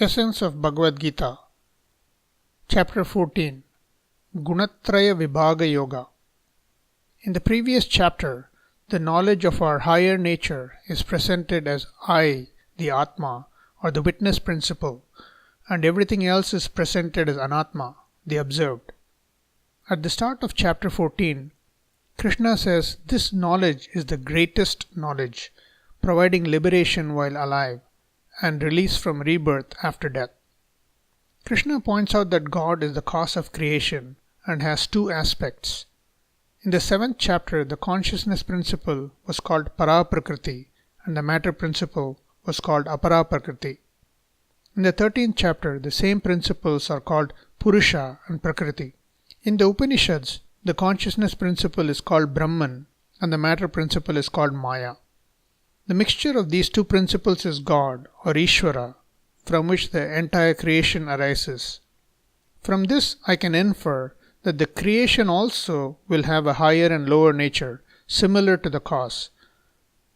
Essence of Bhagavad Gita, Chapter 14, Gunatraya Vibhaga Yoga. In the previous chapter, the knowledge of our higher nature is presented as I, the Atma, or the witness principle, and everything else is presented as Anatma, the observed. At the start of chapter 14, Krishna says this knowledge is the greatest knowledge, providing liberation while alive and release from rebirth after death. Krishna points out that God is the cause of creation and has two aspects. In the 7th chapter, the consciousness principle was called Para-Prakriti and the matter principle was called Apara-Prakriti. In the 13th chapter, the same principles are called Purusha and Prakriti. In the Upanishads, the consciousness principle is called Brahman and the matter principle is called Maya. The mixture of these two principles is God or Ishvara, from which the entire creation arises. From this I can infer that the creation also will have a higher and lower nature, similar to the cause.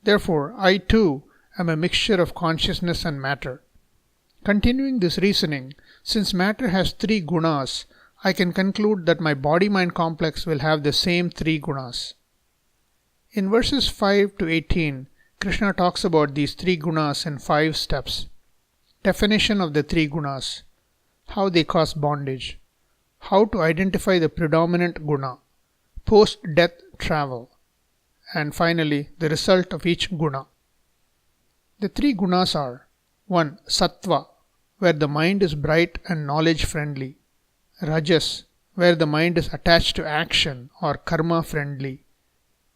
Therefore, I too am a mixture of consciousness and matter. Continuing this reasoning, since matter has three gunas, I can conclude that my body-mind complex will have the same three gunas. In verses 5 to 18, Krishna talks about these three gunas in 5 steps. Definition of the three gunas, how they cause bondage, how to identify the predominant guna, post-death travel, and finally the result of each guna. The three gunas are 1. Sattva, where the mind is bright and knowledge friendly. Rajas, where the mind is attached to action or karma friendly.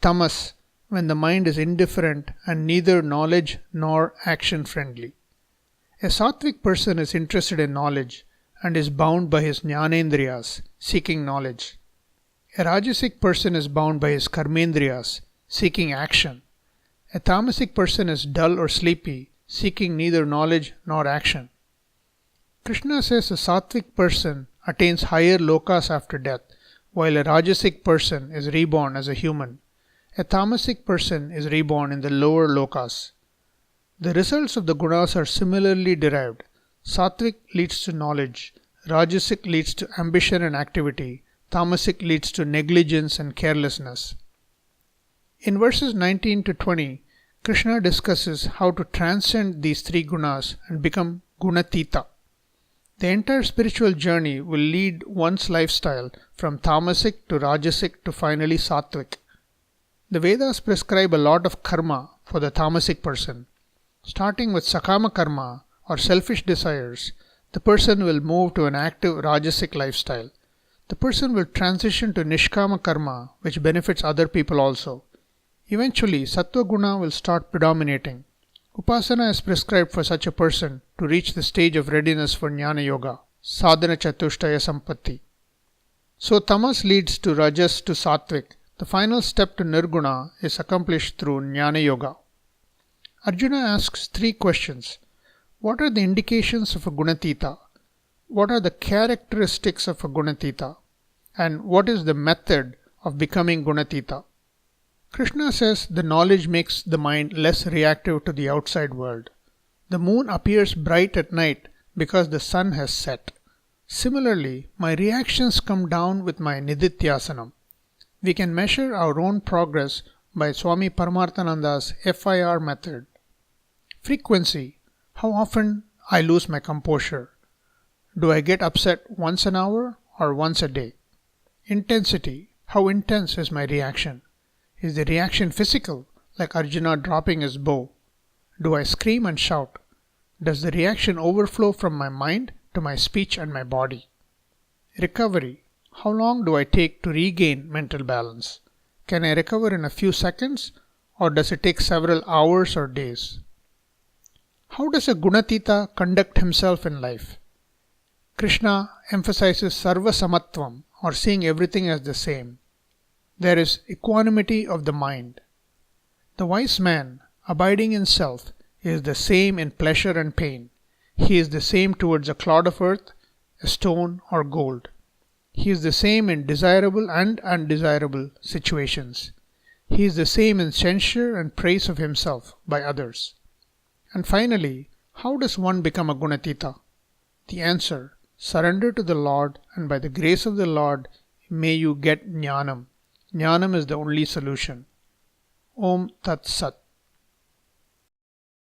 Tamas, when the mind is indifferent and neither knowledge nor action friendly. A sattvic person is interested in knowledge and is bound by his jnanendriyas, seeking knowledge. A rajasic person is bound by his karmendriyas, seeking action. A tamasic person is dull or sleepy, seeking neither knowledge nor action. Krishna says a sattvic person attains higher lokas after death, while a rajasic person is reborn as a human. A tamasic person is reborn in the lower lokas. The results of the gunas are similarly derived. Sattvic leads to knowledge, rajasic leads to ambition and activity, tamasic leads to negligence and carelessness. In verses 19 to 20, Krishna discusses how to transcend these three gunas and become gunatita. The entire spiritual journey will lead one's lifestyle from tamasic to rajasic to finally sattvic. The Vedas prescribe a lot of karma for the tamasic person. Starting with sakama karma or selfish desires, the person will move to an active rajasic lifestyle. The person will transition to nishkama karma, which benefits other people also. Eventually, sattva guna will start predominating. Upasana is prescribed for such a person to reach the stage of readiness for jnana yoga, sadhana chatushtaya sampatti. So tamas leads to rajas to sattvic. The final step to nirguna is accomplished through jnana yoga. Arjuna asks 3 questions. What are the indications of a gunatita? What are the characteristics of a gunatita? And what is the method of becoming gunatita? Krishna says the knowledge makes the mind less reactive to the outside world. The moon appears bright at night because the sun has set. Similarly, my reactions come down with my nididhyasanam. We can measure our own progress by Swami Paramarthananda's FIR method. Frequency, how often I lose my composure. Do I get upset once an hour or once a day? Intensity, how intense is my reaction? Is the reaction physical, like Arjuna dropping his bow? Do I scream and shout? Does the reaction overflow from my mind to my speech and my body? Recovery, how long do I take to regain mental balance? Can I recover in a few seconds or does it take several hours or days? How does a gunatita conduct himself in life? Krishna emphasizes sarva samatvam or seeing everything as the same. There is equanimity of the mind. The wise man, abiding in self, is the same in pleasure and pain. He is the same towards a clod of earth, a stone or gold. He is the same in desirable and undesirable situations. He is the same in censure and praise of himself by others. And finally, how does one become a gunatita? The answer: surrender to the Lord, and by the grace of the Lord may you get Jnanam. Jnanam is the only solution. Om Tat Sat.